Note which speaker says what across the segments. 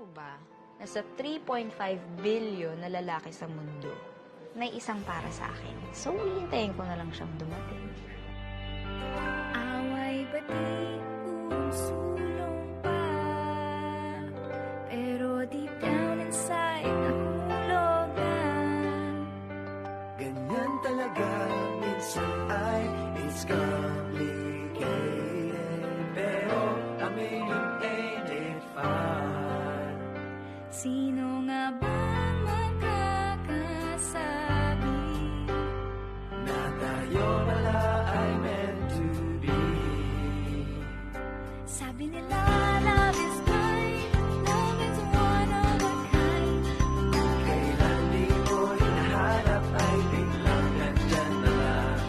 Speaker 1: mo ba, nasa 3.5 billion na lalaki sa mundo, may isang para sa akin. So, hihintayin ko na lang siyang dumating.
Speaker 2: Away ba't di sulong pa? Pero deep down inside, nahulog na.
Speaker 3: Ganyan talaga, minsan ay it's complicated, pero amazing ain't it fun?
Speaker 2: Sino nga ba makakasabi
Speaker 3: Na tayo pala ay meant to be.
Speaker 2: Sabi nila, love is blind, love is one of a kind.
Speaker 3: Kailan di mo hinahanap ay biglang nandyan na lang.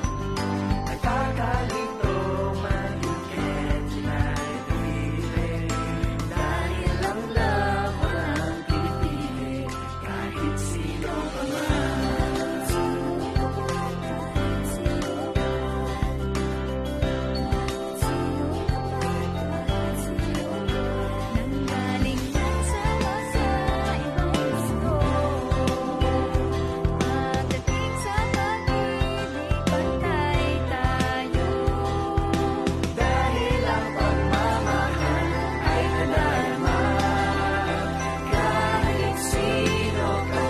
Speaker 3: Nagkakalito man, you can't deny the feeling. Dahil ang love walang pinipili, kahit sino pa man.
Speaker 2: Nanggaling yan sa ibang gusto. Pagdating sa pag-ibig, pantay tayo.
Speaker 3: Dahil ang pagmamahal ay nalalaman, kahit sino ka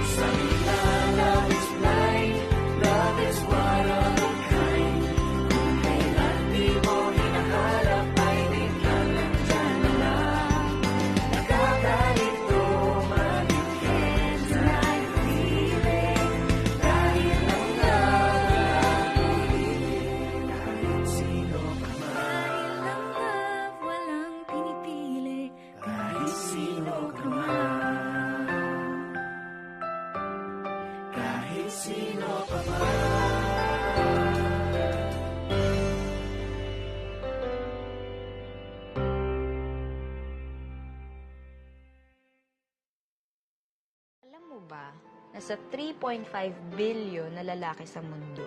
Speaker 3: Sabi nila, love is blind, love is one of a kind. Kung kailan di mo hinahanap ay biglang nandyan na lang. Nakakalito man, you can't deny the feeling. Dahil ang love walang pinipili, kahit sino ka man.
Speaker 2: Dahil ang love walang pinipili.
Speaker 3: Kahit sino ka man. Kahit sino ka man.
Speaker 1: Alam mo ba, nasa 3.5 billion na lalaki sa mundo,